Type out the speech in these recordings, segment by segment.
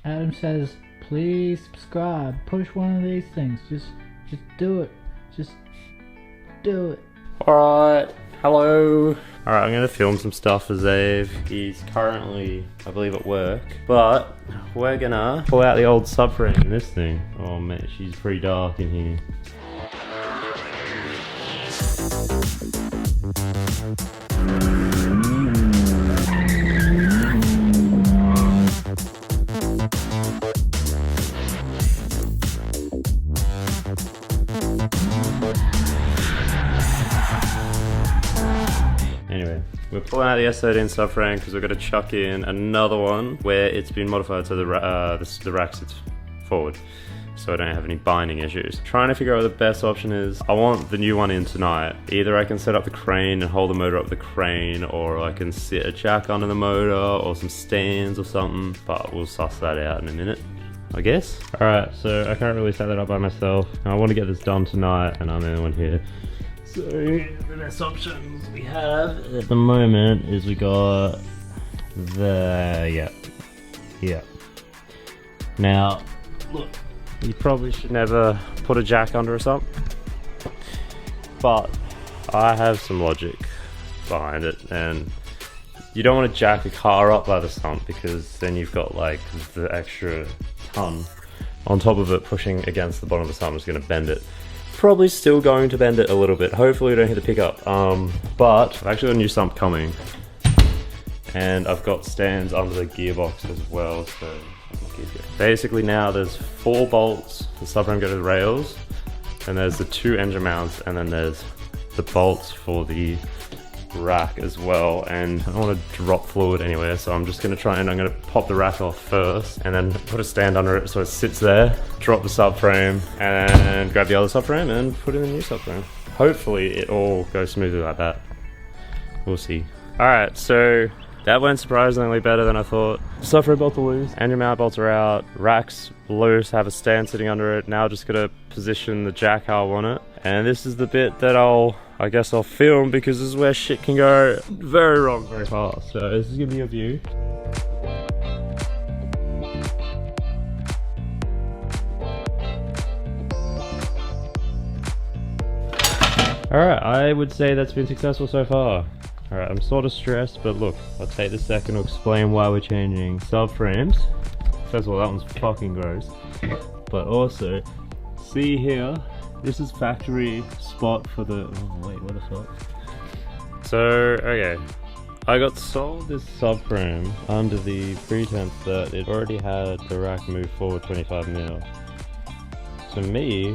Adam says, please subscribe. Push one of these things. Just do it. Just do it. Alright, hello. Alright, I'm gonna film some stuff for Zave. He's currently, I believe, at work. But we're gonna pull out the old subframe in this thing. Oh man, she's pretty dark in here. Anyway, we're pulling out the s13 subframe because we're going to chuck in another one where it's been modified so the rack sits forward, so I don't have any binding issues. Trying to figure out what the best option is. I want the new one in tonight. Either I can set up the crane and hold the motor up the crane, or I can sit a jack under the motor or some stands or something, but we'll suss that out in a minute, I guess. Alright, so I can't really set that up by myself. I want to get this done tonight and I'm the only one here. So the best options we have at the moment is we got the, yeah. Now, look, you probably should never put a jack under a sump, but I have some logic behind it, and you don't want to jack a car up by the sump because then you've got like the extra ton on top of it pushing against the bottom of the sump is going to bend it. Probably still going to bend it a little bit. Hopefully we don't hit the pickup. But I've actually got a new sump coming, and I've got stands under the gearbox as well. So basically now there's 4 bolts. The subframe go to the rails, and there's the 2 engine mounts, and then there's the bolts for the rack as well. And I don't want to drop fluid anywhere, so I'm just going to try and I'm going to pop the rack off first and then put a stand under it so it sits there, drop the subframe and grab the other subframe and put in the new subframe. Hopefully it all goes smoothly like that. We'll see. Alright, so that went surprisingly better than I thought. Subframe bolts are loose, engine mount bolts are out, rack's loose, have a stand sitting under it. Now just gotta position the jack how I want it. And this is the bit that I guess I'll film because this is where shit can go very wrong very fast. So this is giving you a view. Alright, I would say that's been successful so far. Alright, I'm sort of stressed, but look, I'll take this second to explain why we're changing subframes. First of all, that one's fucking gross. But also, see here, this is factory spot for the, oh wait, what the fuck? So, okay, I got sold this subframe under the pretense that it already had the rack move forward 25mm. To me,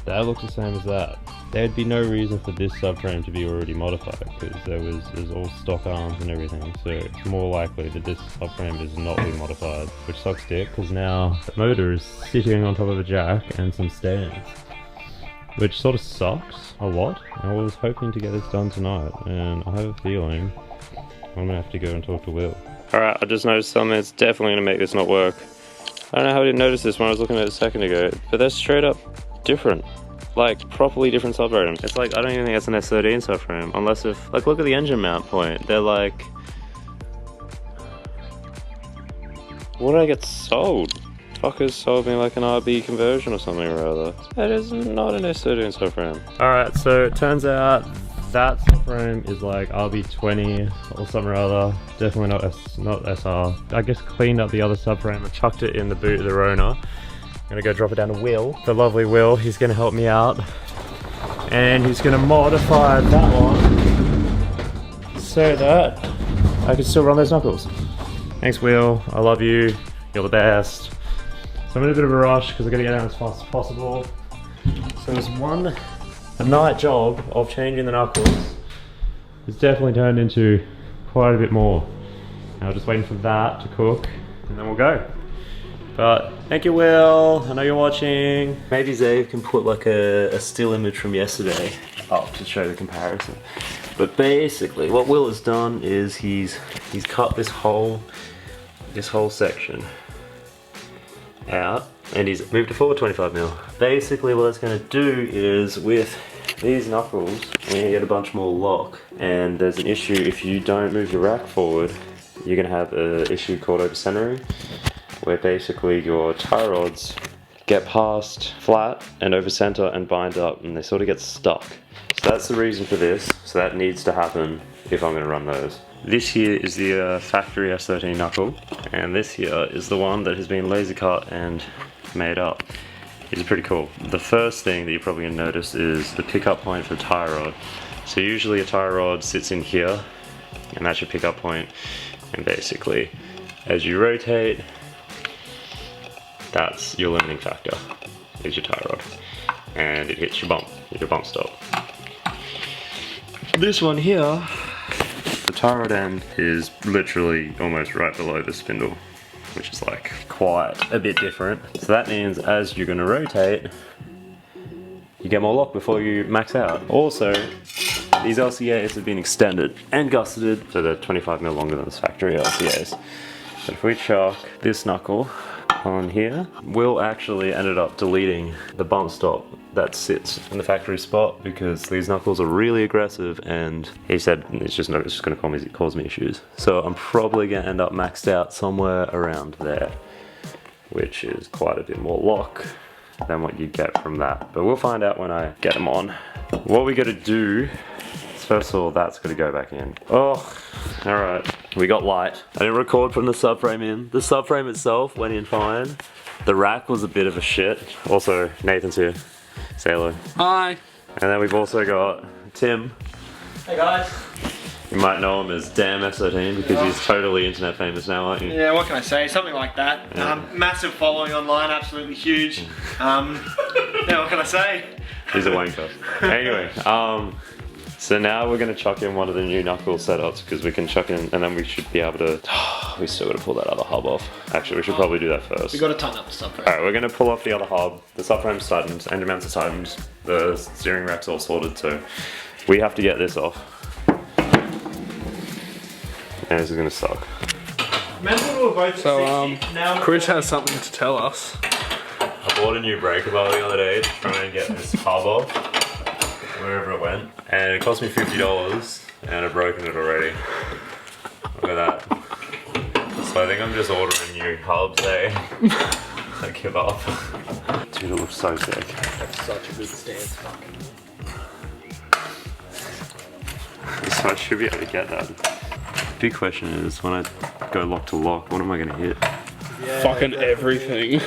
that looks the same as that. There'd be no reason for this subframe to be already modified because there's all stock arms and everything, so it's more likely that this subframe is not being modified, which sucks dick because now the motor is sitting on top of a jack and some stands, which sort of sucks a lot. I was hoping to get this done tonight, and I have a feeling I'm gonna have to go and talk to Will. Alright, I just noticed something that's definitely gonna make this not work. I don't know how I didn't notice this when I was looking at it a second ago, but they're straight up different. Like, properly different subframe. It's like, I don't even think that's an S13 subframe, unless if, like, look at the engine mount point. They're like, what did I get sold? Fuckers sold me like an RB conversion or something or other. That is not an S13 subframe. Alright, so it turns out that subframe is like RB20 or something or other. Definitely not SR. I guess cleaned up the other subframe and chucked it in the boot of the Rona. I'm gonna go drop it down to Will, the lovely Will. He's gonna help me out, and he's gonna modify that one so that I can still run those knuckles. Thanks, Will. I love you. You're the best. So I'm in a bit of a rush because I gotta get out as fast as possible. So this a night job of changing the knuckles has definitely turned into quite a bit more. Now just waiting for that to cook, and then we'll go. But thank you, Will. I know you're watching. Maybe Zave can put like a still image from yesterday up to show the comparison. But basically, what Will has done is he's cut this whole section out, and he's moved it forward 25mm. Basically, what it's going to do is with these knuckles, we're going to get a bunch more lock. And there's an issue if you don't move your rack forward. You're going to have an issue called over-centering. where basically your tie rods get past flat and over center and bind up, and they sort of get stuck. So that's the reason for this. So that needs to happen if I'm going to run those. This here is the factory S13 knuckle, and this here is the one that has been laser cut and made up. It's pretty cool. The first thing that you're probably going to notice is the pickup point for the tie rod. So usually a tie rod sits in here, and that's your pickup point. And basically, as you rotate, that's your limiting factor, is your tie rod. And it hits your bump stop. This one here, the tie rod end is literally almost right below the spindle, which is like quite a bit different. So that means as you're gonna rotate, you get more lock before you max out. Also, these LCAs have been extended and gusseted, so they're 25mm longer than this factory LCAs. But if we chuck this knuckle on here, we'll actually ended up deleting the bump stop that sits in the factory spot because these knuckles are really aggressive, and he said it's just going to cause me issues. So I'm probably going to end up maxed out somewhere around there, which is quite a bit more lock than what you get from that. But we'll find out when I get them on. What we got to do is, first of all, that's got to go back in. Oh, all right. We got light. I didn't record from the subframe in. The subframe itself went in fine. The rack was a bit of a shit. Also, Nathan's here. Say hello. Hi. And then we've also got Tim. Hey guys. You might know him as Damn S13 because he's totally internet famous now, aren't you? Yeah, what can I say? Something like that. Yeah. Massive following online, absolutely huge. Yeah, what can I say? He's a wanker. Anyway, so now we're going to chuck in one of the new knuckle setups because we can chuck in, and then we should be able to... we still got to pull that other hub off. Actually, we should probably do that first. We got to tighten up the subframe. Alright, we're going to pull off the other hub. The subframe's tightened, engine mounts are tightened, the steering rack's all sorted, so we have to get this off. And this is going to suck. So, Chris has something to tell us. I bought a new breaker bar the other day to try and get this hub off, wherever it went, and it cost me $50 and I've broken it already. Look at that. So I think I'm just ordering new hubs, eh? I give up. Dude, it looks so sick. That's such a good stance. So I should be able to get that. Big question is, when I go lock to lock, what am I going to hit? Yeah, fucking everything.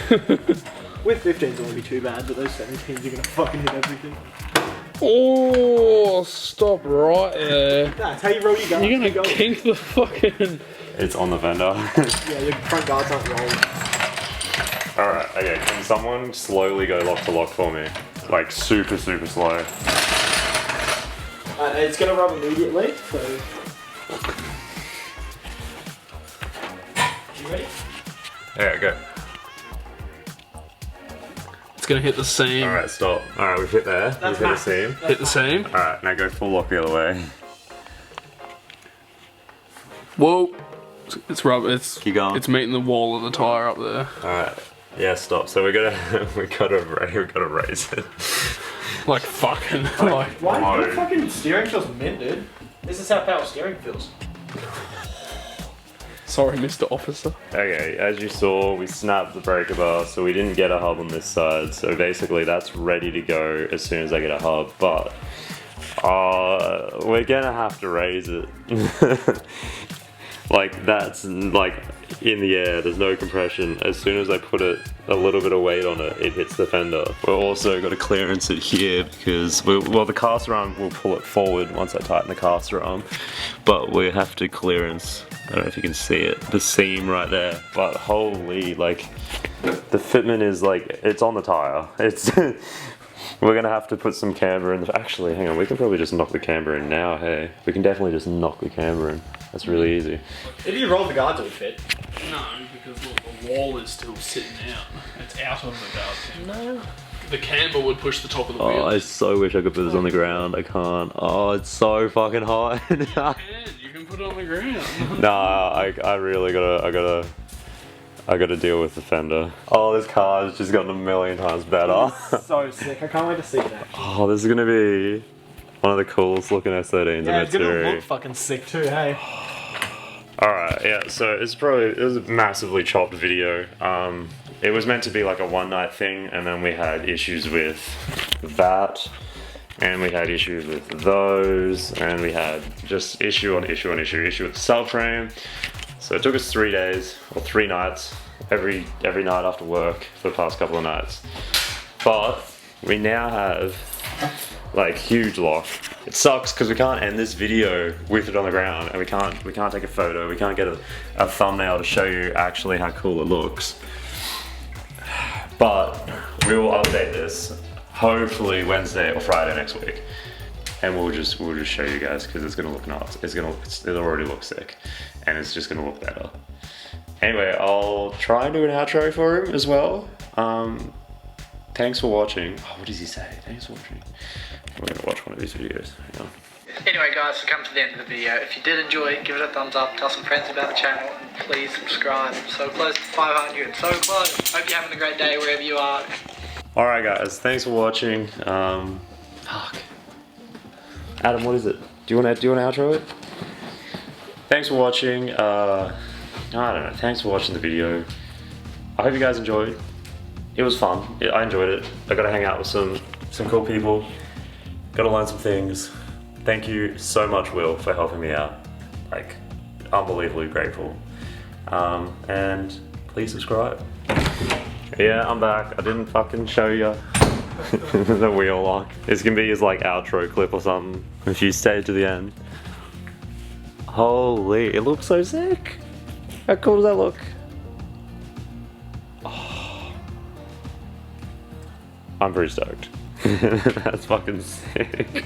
With 15s it won't be too bad, but those 17s you're gonna fucking hit everything. Oh, stop right there. That's how you roll your guards. You're gonna kink the fucking... It's on the fender. Yeah, your front guards aren't rolling. Alright, okay, can someone slowly go lock to lock for me? Like super, super slow. It's gonna rub immediately, so... You ready? Yeah, go. It's gonna hit the seam. Alright, stop. Alright, we've hit there. We've hit the seam. Hit the seam. Alright, now go full lock the other way. Whoa. It's rubber. Keep going. It's meeting the wall of the tyre up there. Alright. Yeah, stop. So we gotta raise it. Like fucking like. Why? Your fucking steering feels mint, dude. This is how power steering feels. Sorry, Mr. Officer. Okay, as you saw, we snapped the breaker bar, so we didn't get a hub on this side. So basically, that's ready to go as soon as I get a hub. But we're gonna have to raise it. Like that's like in the air. There's no compression. As soon as I put a little bit of weight on it, it hits the fender. We're also got to clearance it here because the caster arm will pull it forward once I tighten the caster arm, but we have to clearance. I don't know if you can see it, the seam right there. But holy, like the fitment is like it's on the tire. It's we're gonna have to put some camber in. Actually, hang on, we can probably just knock the camber in now. Hey, we can definitely just knock the camber in. That's really easy. If you roll the guards, it would fit. No, because look, the wall is still sitting out. It's out of the guard. No. The camber would push the top of the wheel. Oh, I so wish I could put this on the ground. I can't. Oh, it's so fucking high. You can put it on the ground. Nah, I really I gotta deal with the fender. Oh, this car has just gotten a million times better. So sick. I can't wait to see that. Oh, this is gonna be one of the coolest looking S13s Yeah, I've it's gonna seen. look fucking sick too, hey? Alright, yeah, so it was a massively chopped video. It was meant to be like a one night thing, and then we had issues with that, and we had issues with those, and we had just issue with the subframe. So it took us 3 days, or 3 nights, every night after work for the past couple of nights. But we now have like huge lock. It sucks because we can't end this video with it on the ground, and we can't take a photo, we can't get a thumbnail to show you actually how cool it looks. But we will update this hopefully Wednesday or Friday next week, and we'll just show you guys because it's gonna look nuts. It already looks sick, and it's just gonna look better. Anyway, I'll try and do an outro for him as well. Thanks for watching. Oh, what does he say? Thanks for watching. We're gonna watch one of these videos. Hang on. Anyway guys, we've come to the end of the video. If you did enjoy it, give it a thumbs up, tell some friends about the channel, and please subscribe. So close to 500, so close. Hope you're having a great day wherever you are. Alright guys, thanks for watching. Fuck. Adam, what is it? Do you wanna outro it? Thanks for watching. I don't know, thanks for watching the video. I hope you guys enjoyed. It was fun. I enjoyed it. I got to hang out with some cool people. Got to learn some things. Thank you so much, Will, for helping me out. Like, unbelievably grateful. And please subscribe. Yeah, I'm back. I didn't fucking show you the wheel lock. It's gonna be his like outro clip or something if you stay to the end. Holy, it looks so sick. How cool does that look? I'm pretty stoked. That's fucking sick.